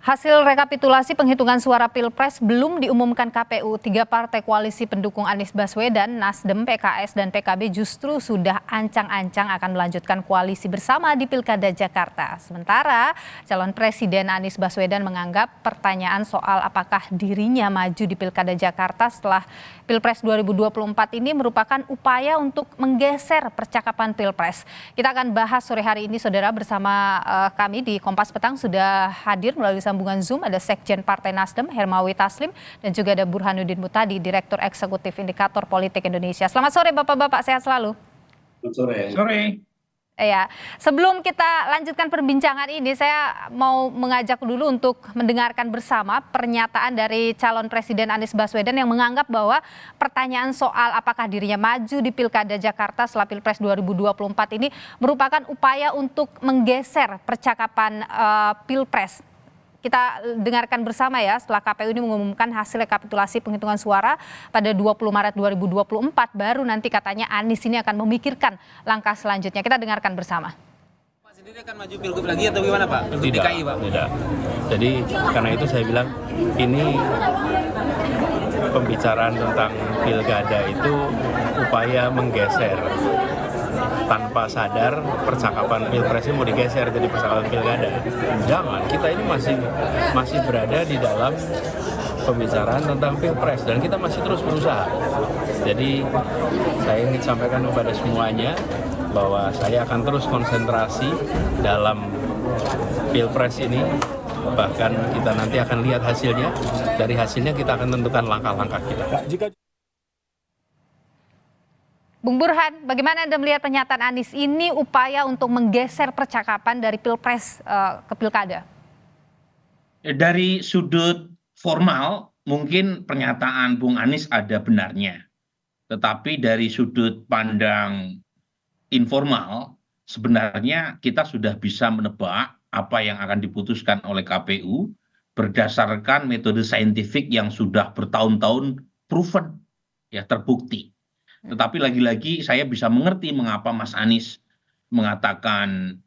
Hasil rekapitulasi penghitungan suara Pilpres belum diumumkan KPU. Tiga partai koalisi pendukung Anies Baswedan, Nasdem, PKS, dan PKB justru sudah ancang-ancang akan melanjutkan koalisi bersama di Pilkada Jakarta. Sementara calon Presiden Anies Baswedan menganggap pertanyaan soal apakah dirinya maju di Pilkada Jakarta setelah Pilpres 2024 ini merupakan upaya untuk menggeser percakapan Pilpres. Kita akan bahas sore hari ini, saudara, bersama kami di Kompas Petang sudah hadir melalui sambungan Zoom ada Sekjen Partai Nasdem Hermawi Taslim dan juga ada Burhanuddin Muhtadi, Direktur Eksekutif Indikator Politik Indonesia. Selamat sore Bapak-bapak, sehat selalu. Selamat sore. Sore. Ya, sebelum kita lanjutkan perbincangan ini, saya mau mengajak dulu untuk mendengarkan bersama pernyataan dari calon Presiden Anies Baswedan yang menganggap bahwa pertanyaan soal apakah dirinya maju di Pilkada Jakarta setelah Pilpres 2024 ini merupakan upaya untuk menggeser percakapan Pilpres. Kita dengarkan bersama ya, setelah KPU ini mengumumkan hasil rekapitulasi penghitungan suara pada 20 Maret 2024, baru nanti katanya Anies ini akan memikirkan langkah selanjutnya. Kita dengarkan bersama. Pak sendiri akan maju pilgub lagi atau gimana Pak? Untuk Tidak, DKI Pak? Tidak. Jadi karena itu saya bilang ini pembicaraan tentang pilkada itu upaya menggeser. Tanpa sadar percakapan pilpresnya mau digeser jadi percakapan pilkada. Jangan, kita ini masih berada di dalam pembicaraan tentang pilpres dan kita masih terus berusaha. Jadi saya ingin sampaikan kepada semuanya bahwa saya akan terus konsentrasi dalam pilpres ini. Bahkan kita nanti akan lihat hasilnya. Dari hasilnya kita akan tentukan langkah-langkah kita. Bung Burhan, bagaimana Anda melihat pernyataan Anies ini upaya untuk menggeser percakapan dari Pilpres ke Pilkada? Dari sudut formal, mungkin pernyataan Bung Anies ada benarnya. Tetapi dari sudut pandang informal, sebenarnya kita sudah bisa menebak apa yang akan diputuskan oleh KPU berdasarkan metode saintifik yang sudah bertahun-tahun proven, ya terbukti. Tetapi lagi-lagi saya bisa mengerti mengapa Mas Anies mengatakan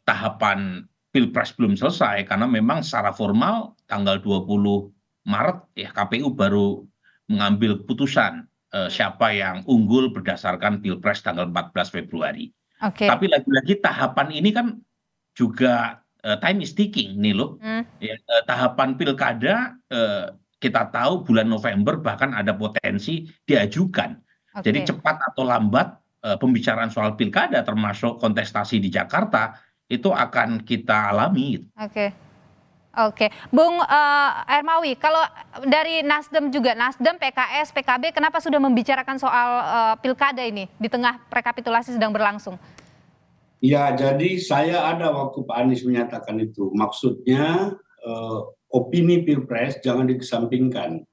tahapan Pilpres belum selesai, karena memang secara formal tanggal 20 Maret ya KPU baru mengambil keputusan siapa yang unggul berdasarkan Pilpres tanggal 14 Februari. Okay. Tapi lagi-lagi tahapan ini kan juga time is ticking nih loh. Ya, tahapan pilkada kita tahu bulan November bahkan ada potensi diajukan. Okay. Jadi cepat atau lambat pembicaraan soal pilkada termasuk kontestasi di Jakarta itu akan kita alami. Oke. Bung Hermawi, kalau dari Nasdem juga, Nasdem, PKS, PKB, kenapa sudah membicarakan soal pilkada ini di tengah rekapitulasi sedang berlangsung? Ya, jadi saya ada waktu Pak Anies menyatakan itu. Maksudnya opini Pilpres jangan dikesampingkan.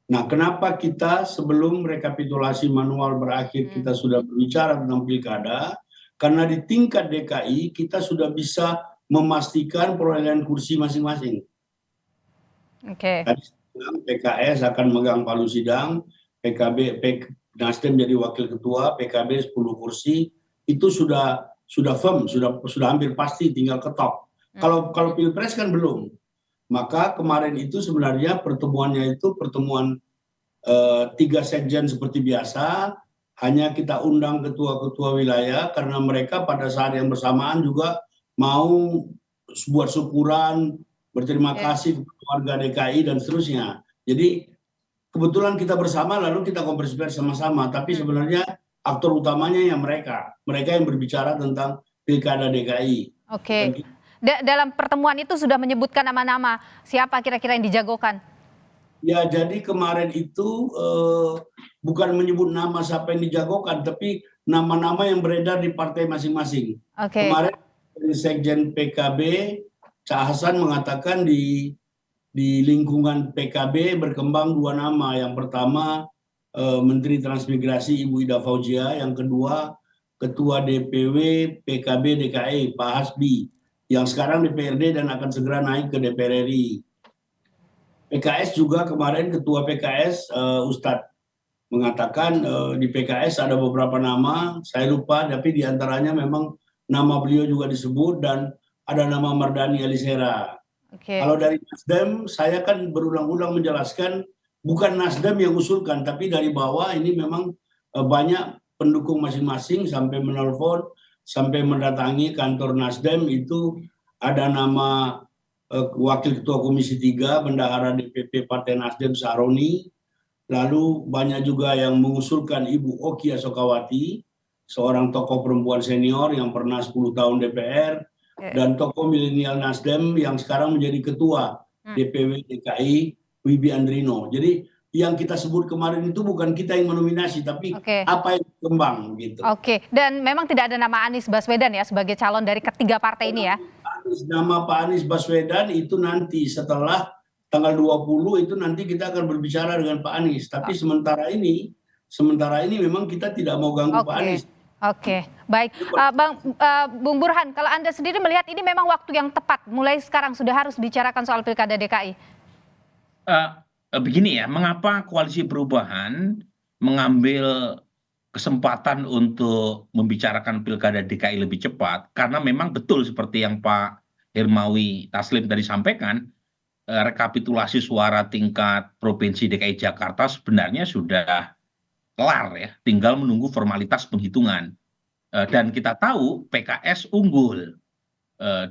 Nah, kenapa kita sebelum rekapitulasi manual berakhir kita sudah berbicara tentang pilkada? Karena di tingkat DKI kita sudah bisa memastikan perolehan kursi masing-masing. Oke. PKS akan megang palu sidang, Nasdem jadi wakil ketua, PKB 10 kursi, itu sudah firm, sudah hampir pasti tinggal ketok. Kalau Pilpres kan belum. Maka kemarin itu sebenarnya pertemuannya itu pertemuan 3 sekjen seperti biasa, hanya kita undang ketua-ketua wilayah karena mereka pada saat yang bersamaan juga mau buat syukuran, berterima kasih kepada warga DKI dan seterusnya. Jadi kebetulan kita bersama lalu kita konversi pers sama-sama, tapi sebenarnya aktor utamanya yang mereka yang berbicara tentang pilkada DKI. Oke. Dalam pertemuan itu sudah menyebutkan nama-nama siapa kira-kira yang dijagokan? Ya, jadi kemarin itu bukan menyebut nama siapa yang dijagokan, tapi nama-nama yang beredar di partai masing-masing. Okay. Kemarin Sekjen PKB Cak Hasan mengatakan di lingkungan PKB berkembang 2 nama. Yang pertama Menteri Transmigrasi Ibu Ida Fauzia, yang kedua Ketua DPW PKB DKI Pak Hasbi, yang sekarang DPRD dan akan segera naik ke DPR RI. PKS juga kemarin Ketua PKS Ustadz mengatakan di PKS ada beberapa nama, saya lupa, tapi diantaranya memang nama beliau juga disebut dan ada nama Mardhani Alisera. Oke. Kalau dari Nasdem, saya kan berulang-ulang menjelaskan bukan Nasdem yang usulkan, tapi dari bawah ini memang banyak pendukung masing-masing sampai menelpon, sampai mendatangi kantor Nasdem. Itu ada nama Wakil Ketua Komisi 3, Bendahara DPP Partai Nasdem Saroni, lalu banyak juga yang mengusulkan Ibu Oki Asokawati, seorang tokoh perempuan senior yang pernah 10 tahun DPR, dan tokoh milenial Nasdem yang sekarang menjadi ketua DPW DKI, Wibi Andrino. Jadi yang kita sebut kemarin itu bukan kita yang menominasi, tapi apa yang berkembang gitu. Oke, dan memang tidak ada nama Anies Baswedan ya sebagai calon dari ketiga partai ini ya? Nama Pak Anies Baswedan itu nanti setelah tanggal 20 itu nanti kita akan berbicara dengan Pak Anies. Tapi sementara ini memang kita tidak mau ganggu Pak Anies. Oke, baik. Bung Burhan, kalau Anda sendiri melihat ini memang waktu yang tepat, mulai sekarang sudah harus bicarakan soal Pilkada DKI? Begini ya, mengapa Koalisi Perubahan mengambil kesempatan untuk membicarakan Pilkada DKI lebih cepat? Karena memang betul seperti yang Pak Hermawi Taslim tadi sampaikan, rekapitulasi suara tingkat Provinsi DKI Jakarta sebenarnya sudah kelar ya, tinggal menunggu formalitas penghitungan. Dan kita tahu PKS unggul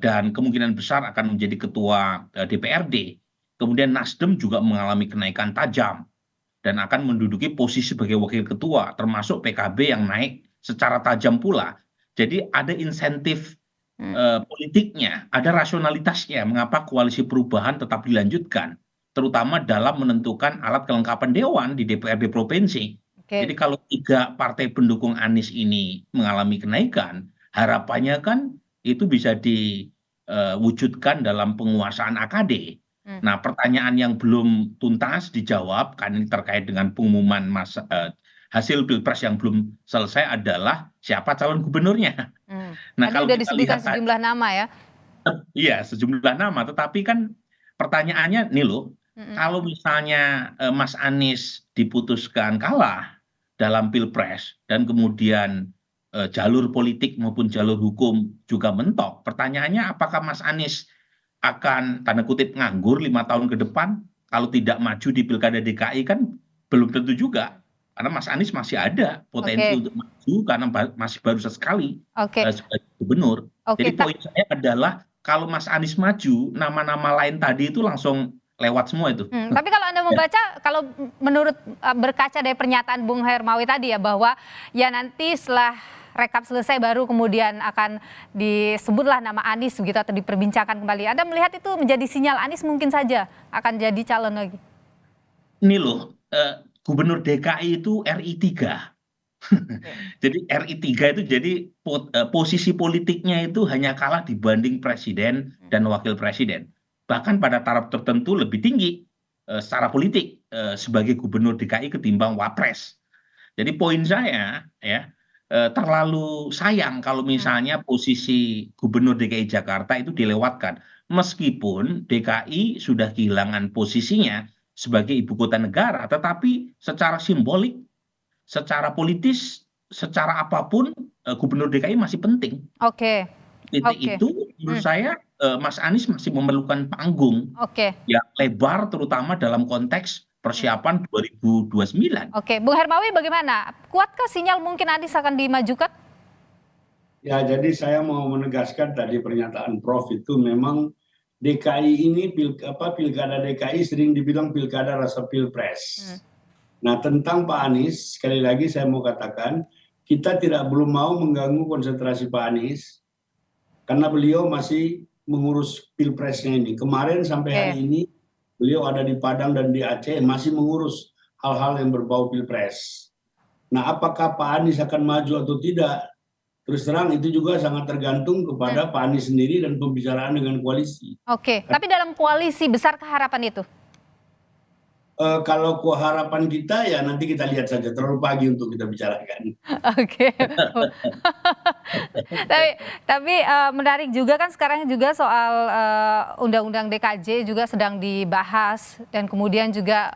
dan kemungkinan besar akan menjadi ketua DPRD. Kemudian Nasdem juga mengalami kenaikan tajam dan akan menduduki posisi sebagai wakil ketua, termasuk PKB yang naik secara tajam pula. Jadi ada insentif politiknya, ada rasionalitasnya mengapa Koalisi Perubahan tetap dilanjutkan, terutama dalam menentukan alat kelengkapan dewan di DPRD provinsi. Jadi kalau 3 partai pendukung Anies ini mengalami kenaikan, harapannya kan itu bisa diwujudkan dalam penguasaan AKD. Nah, pertanyaan yang belum tuntas dijawab kan ini terkait dengan pengumuman hasil Pilpres yang belum selesai adalah siapa calon gubernurnya. Nah, kalau sudah disebutkan sejumlah nama ya? Iya, sejumlah nama. Tetapi kan pertanyaannya nih loh, kalau misalnya Mas Anies diputuskan kalah dalam Pilpres dan kemudian jalur politik maupun jalur hukum juga mentok, pertanyaannya apakah Mas Anies akan tanda kutip nganggur 5 tahun ke depan? Kalau tidak maju di Pilkada DKI kan belum tentu juga, karena Mas Anies masih ada potensi untuk maju karena masih baru sekali sebagai gubernur. Jadi poin saya adalah kalau Mas Anies maju, nama-nama lain tadi itu langsung lewat semua itu. Tapi kalau Anda membaca, kalau menurut berkaca dari pernyataan Bung Hermawi tadi ya, bahwa ya nanti setelah rekap selesai baru kemudian akan disebutlah nama Anies begitu atau diperbincangkan kembali. Anda melihat itu menjadi sinyal Anies mungkin saja akan jadi calon lagi? Ini loh, Gubernur DKI itu RI 3. Jadi RI 3 itu jadi posisi politiknya itu hanya kalah dibanding presiden dan wakil presiden. Bahkan pada taraf tertentu lebih tinggi secara politik sebagai gubernur DKI ketimbang wapres. Jadi poin saya ya, terlalu sayang kalau misalnya posisi gubernur DKI Jakarta itu dilewatkan. Meskipun DKI sudah kehilangan posisinya sebagai ibu kota negara, tetapi secara simbolik, secara politis, secara apapun gubernur DKI masih penting. Titik itu menurut saya Mas Anies masih memerlukan panggung yang lebar, terutama dalam konteks persiapan 2029. Bung Hermawi bagaimana? Kuatkah sinyal mungkin Anies akan dimajukan? Ya, jadi saya mau menegaskan tadi pernyataan Prof itu memang DKI ini Pilkada DKI sering dibilang pilkada rasa pilpres. Nah, tentang Pak Anies sekali lagi saya mau katakan kita belum mau mengganggu konsentrasi Pak Anies karena beliau masih mengurus pilpresnya ini. Kemarin sampai hari ini beliau ada di Padang dan di Aceh masih mengurus hal-hal yang berbau pilpres. Nah, apakah Pak Anies akan maju atau tidak? Terus terang itu juga sangat tergantung kepada Pak Anies sendiri dan pembicaraan dengan koalisi. Tapi dalam koalisi besar harapan itu? Kalau harapan kita ya nanti kita lihat saja, terlalu pagi untuk kita bicarakan. Tapi menarik juga kan sekarang juga soal undang-undang DKJ juga sedang dibahas dan kemudian juga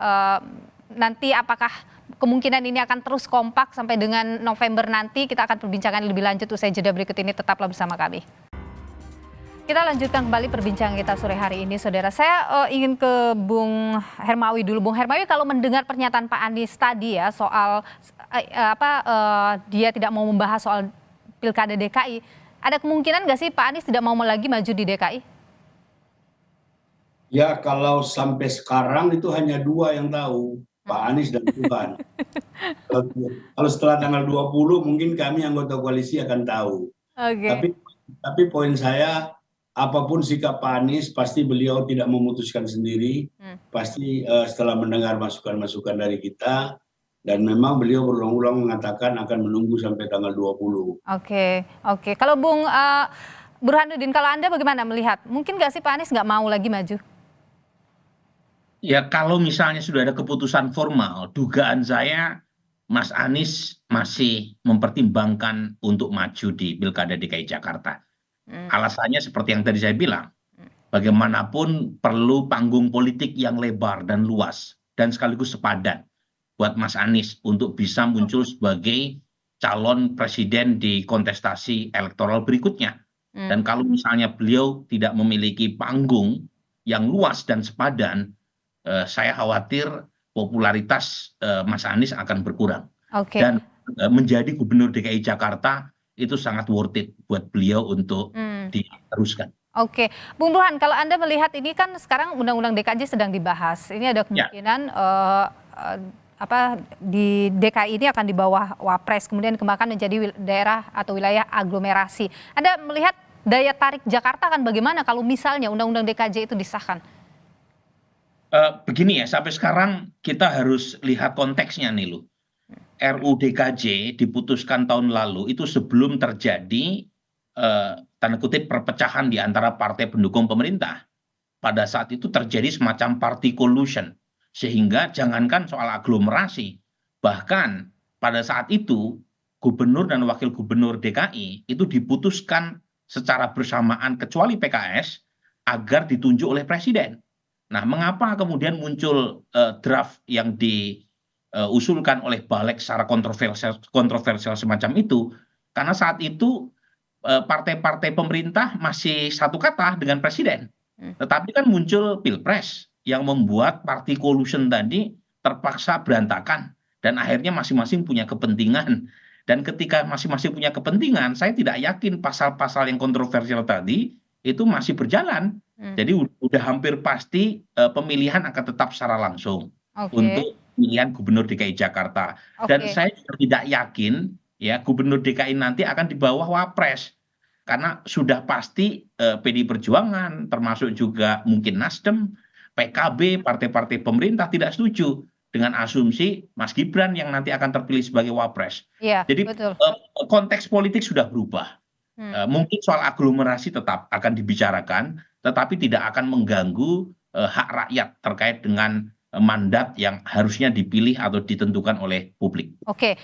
nanti apakah kemungkinan ini akan terus kompak sampai dengan November nanti. Kita akan perbincangan lebih lanjut usai jeda berikut ini, tetaplah bersama kami. Kita lanjutkan kembali perbincangan kita sore hari ini, saudara. Saya ingin ke Bung Hermawi dulu. Bung Hermawi, kalau mendengar pernyataan Pak Anies tadi ya soal dia tidak mau membahas soal Pilkada DKI, ada kemungkinan nggak sih Pak Anies tidak mau lagi maju di DKI? Ya, kalau sampai sekarang itu hanya dua yang tahu, Pak Anies dan Tuhan. Kalau setelah tanggal 20 mungkin kami anggota koalisi akan tahu. Oke. Tapi poin saya, apapun sikap Pak Anies, pasti beliau tidak memutuskan sendiri. Pasti setelah mendengar masukan-masukan dari kita, dan memang beliau berulang-ulang mengatakan akan menunggu sampai tanggal 20. Oke. Kalau Bung Burhanuddin, kalau Anda bagaimana melihat? Mungkin nggak sih Pak Anies nggak mau lagi maju? Ya kalau misalnya sudah ada keputusan formal, dugaan saya Mas Anies masih mempertimbangkan untuk maju di Pilkada DKI Jakarta. Alasannya seperti yang tadi saya bilang, bagaimanapun perlu panggung politik yang lebar dan luas dan sekaligus sepadan buat Mas Anies untuk bisa muncul sebagai calon presiden di kontestasi elektoral berikutnya. Dan kalau misalnya beliau tidak memiliki panggung yang luas dan sepadan, saya khawatir popularitas Mas Anies akan berkurang. Dan menjadi gubernur DKI Jakarta itu sangat worth it buat beliau untuk diteruskan. Oke, Bung Burhan, kalau Anda melihat ini kan sekarang Undang-Undang DKJ sedang dibahas. Ini ada kemungkinan di DKI ini akan di bawah Wapres, kemudian dikembangkan menjadi daerah atau wilayah aglomerasi. Anda melihat daya tarik Jakarta akan bagaimana kalau misalnya Undang-Undang DKJ itu disahkan? Begini ya, sampai sekarang kita harus lihat konteksnya nih loh. RUU DKJ diputuskan tahun lalu itu sebelum terjadi tanda kutip perpecahan di antara partai pendukung pemerintah. Pada saat itu terjadi semacam party collusion, sehingga jangankan soal aglomerasi, bahkan pada saat itu gubernur dan wakil gubernur DKI itu diputuskan secara bersamaan kecuali PKS agar ditunjuk oleh presiden. Nah, mengapa kemudian muncul draft yang diusulkan oleh Balik secara kontroversial semacam itu? Karena saat itu partai-partai pemerintah masih satu kata dengan presiden. Tetapi kan muncul Pilpres yang membuat party collusion tadi terpaksa berantakan. Dan akhirnya masing-masing punya kepentingan. Dan ketika masing-masing punya kepentingan, saya tidak yakin pasal-pasal yang kontroversial tadi itu masih berjalan. Jadi udah hampir pasti pemilihan akan tetap secara langsung untuk pemilihan gubernur DKI Jakarta. Dan saya tidak yakin ya gubernur DKI nanti akan di bawah Wapres. Karena sudah pasti PDI Perjuangan, termasuk juga mungkin Nasdem, PKB, partai-partai pemerintah tidak setuju dengan asumsi Mas Gibran yang nanti akan terpilih sebagai Wapres. Jadi konteks politik sudah berubah. Mungkin soal aglomerasi tetap akan dibicarakan, tetapi tidak akan mengganggu hak rakyat terkait dengan mandat yang harusnya dipilih atau ditentukan oleh publik. Oke,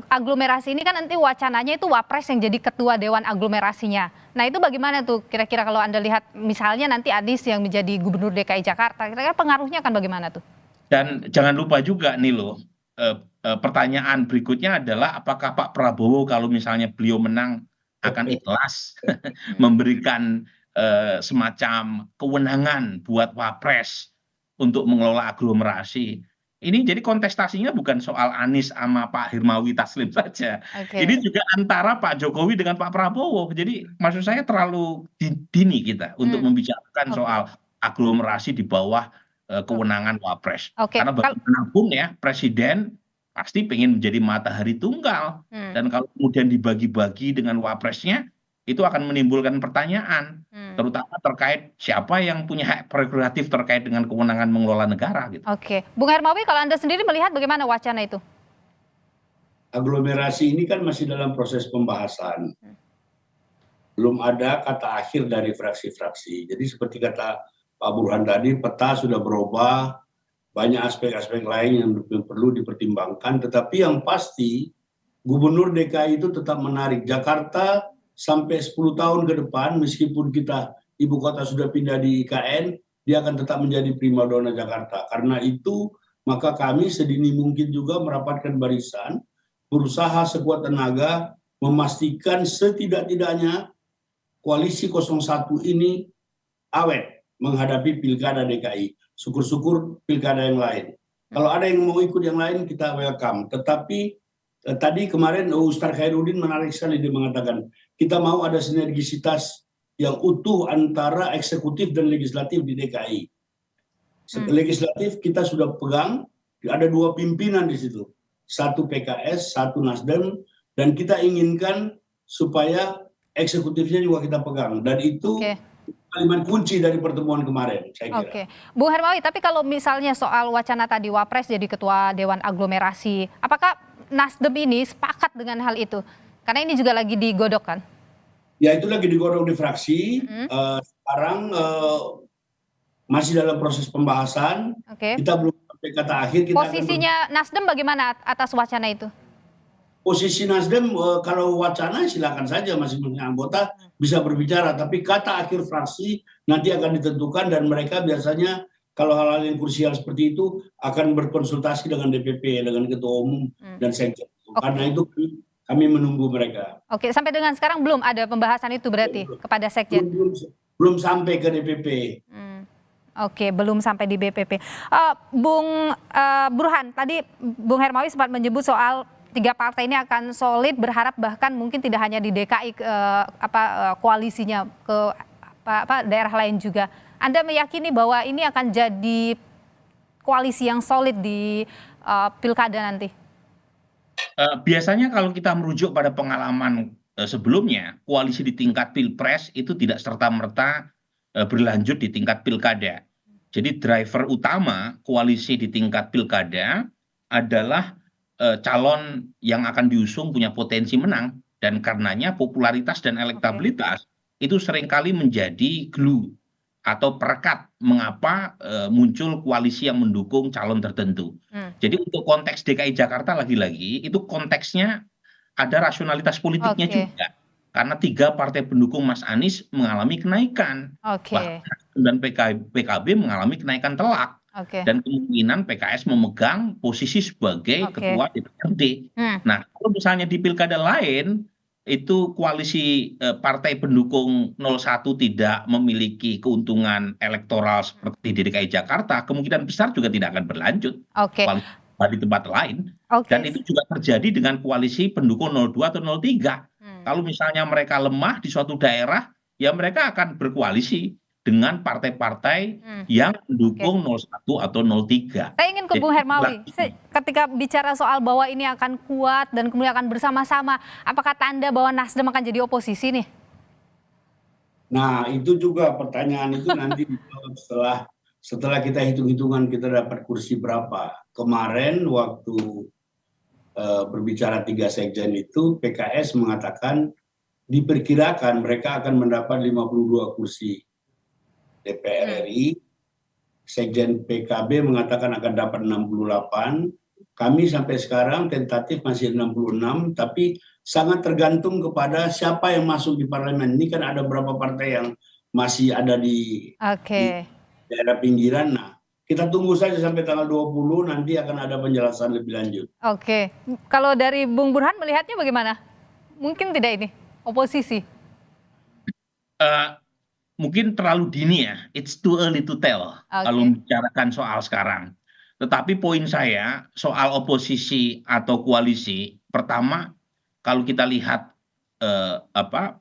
aglomerasi ini kan nanti wacananya itu Wapres yang jadi ketua Dewan Aglomerasinya. Nah itu bagaimana tuh kira-kira kalau Anda lihat misalnya nanti Anies yang menjadi gubernur DKI Jakarta, kira-kira pengaruhnya akan bagaimana tuh? Dan jangan lupa juga nih loh, pertanyaan berikutnya adalah apakah Pak Prabowo kalau misalnya beliau menang akan ikhlas memberikan semacam kewenangan buat Wapres untuk mengelola aglomerasi. Ini jadi kontestasinya bukan soal Anies sama Pak Hermawi Taslim saja. Ini juga antara Pak Jokowi dengan Pak Prabowo. Jadi maksud saya terlalu dini kita untuk membicarakan soal aglomerasi di bawah kewenangan Wapres. Karena bagaimanapun ya presiden pasti pengen menjadi matahari tunggal. Dan kalau kemudian dibagi-bagi dengan Wapresnya, itu akan menimbulkan pertanyaan, terutama terkait siapa yang punya hak prerogatif terkait dengan kewenangan mengelola negara. Gitu. Bung Hermawi, kalau Anda sendiri melihat bagaimana wacana itu? Aglomerasi ini kan masih dalam proses pembahasan. Belum ada kata akhir dari fraksi-fraksi. Jadi seperti kata Pak Burhan tadi, peta sudah berubah, banyak aspek-aspek lain yang perlu dipertimbangkan, tetapi yang pasti Gubernur DKI itu tetap menarik. Jakarta sampai 10 tahun ke depan, meskipun kita ibu kota sudah pindah di IKN, dia akan tetap menjadi primadona Jakarta. Karena itu, maka kami sedini mungkin juga merapatkan barisan, berusaha sekuat tenaga, memastikan setidak-tidaknya koalisi 01 ini awet menghadapi pilkada DKI. Syukur-syukur pilkada yang lain. Kalau ada yang mau ikut yang lain, kita welcome. Tetapi tadi kemarin Ustaz Khairuddin menarik sekali, dia mengatakan kita mau ada sinergisitas yang utuh antara eksekutif dan legislatif di DKI. Legislatif kita sudah pegang, ada 2 pimpinan di situ. 1 PKS, 1 Nasdem, dan kita inginkan supaya eksekutifnya juga kita pegang. Dan itu kalimat kunci dari pertemuan kemarin, saya kira. Oke, Bung Hermawi, tapi kalau misalnya soal wacana tadi Wapres jadi ketua Dewan Aglomerasi, apakah Nasdem ini sepakat dengan hal itu? Karena ini juga lagi digodok kan? Ya, itu lagi digodok di fraksi. Sekarang masih dalam proses pembahasan. Kita belum sampai kata akhir. Posisinya Nasdem bagaimana atas wacana itu? Posisi Nasdem kalau wacana silakan saja masing-masing anggota bisa berbicara, tapi kata akhir fraksi nanti akan ditentukan dan mereka biasanya kalau hal-hal yang krusial seperti itu akan berkonsultasi dengan DPP, dengan ketua umum dan sekjen. Karena itu kami menunggu mereka. Oke, sampai dengan sekarang belum ada pembahasan itu berarti kepada sekjen? Belum sampai ke DPP. Oke, belum sampai di BPP. Bung Burhan, tadi Bung Hermawi sempat menyebut soal 3 partai ini akan solid, berharap bahkan mungkin tidak hanya di DKI koalisinya ke daerah lain juga. Anda meyakini bahwa ini akan jadi koalisi yang solid di pilkada nanti? Biasanya kalau kita merujuk pada pengalaman sebelumnya, koalisi di tingkat pilpres itu tidak serta-merta berlanjut di tingkat pilkada. Jadi driver utama koalisi di tingkat pilkada adalah calon yang akan diusung punya potensi menang, dan karenanya popularitas dan elektabilitas itu seringkali menjadi glue atau perekat mengapa muncul koalisi yang mendukung calon tertentu. Jadi untuk konteks DKI Jakarta lagi-lagi itu konteksnya ada rasionalitas politiknya juga. Karena 3 partai pendukung Mas Anies mengalami kenaikan. Bahkan dan PKB mengalami kenaikan telak. Dan kemungkinan PKS memegang posisi sebagai ketua DPRD. Nah, kalau misalnya di pilkada lain, itu koalisi partai pendukung 01 tidak memiliki keuntungan elektoral seperti di DKI Jakarta, kemungkinan besar juga tidak akan berlanjut di tempat lain. Dan itu juga terjadi dengan koalisi pendukung 02 atau 03. Kalau misalnya mereka lemah di suatu daerah, ya mereka akan berkoalisi dengan partai-partai yang mendukung 01 atau 03. Saya ingin ke Bung Hermawi, ketika bicara soal bahwa ini akan kuat dan kemudian akan bersama-sama, apakah tanda bahwa Nasdem akan jadi oposisi nih? Nah, itu juga pertanyaan itu nanti setelah kita hitung-hitungan kita dapat kursi berapa. Kemarin waktu berbicara 3 sekjen itu, PKS mengatakan diperkirakan mereka akan mendapat 52 kursi DPR RI, sekjen PKB mengatakan akan dapat 68, kami sampai sekarang tentatif masih 66, tapi sangat tergantung kepada siapa yang masuk di parlemen. Ini kan ada beberapa partai yang masih ada di daerah pinggiran. Nah, kita tunggu saja sampai tanggal 20, nanti akan ada penjelasan lebih lanjut. Kalau dari Bung Burhan melihatnya bagaimana? Mungkin tidak ini, oposisi? Mungkin terlalu dini ya, it's too early to tell kalau membicarakan soal sekarang. Tetapi poin saya soal oposisi atau koalisi, pertama kalau kita lihat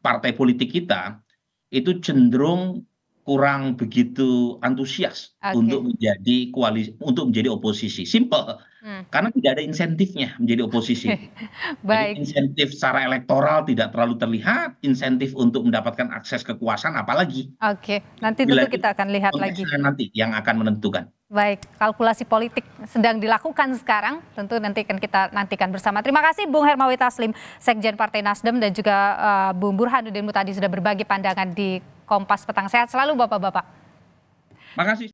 partai politik kita itu cenderung kurang begitu antusias untuk menjadi koalisi, untuk menjadi oposisi. Simple, karena tidak ada insentifnya menjadi oposisi. Jadi insentif secara elektoral tidak terlalu terlihat, insentif untuk mendapatkan akses kekuasaan apalagi. Nanti tentu kita akan lihat lagi. Nanti yang akan menentukan. Baik, kalkulasi politik sedang dilakukan sekarang, tentu nanti akan kita nantikan bersama. Terima kasih Bung Hermawi Taslim, Sekjen Partai Nasdem, dan juga Bung Burhanuddin Muhtadi sudah berbagi pandangan di Kompas Petang. Sehat selalu Bapak-Bapak. Makasih.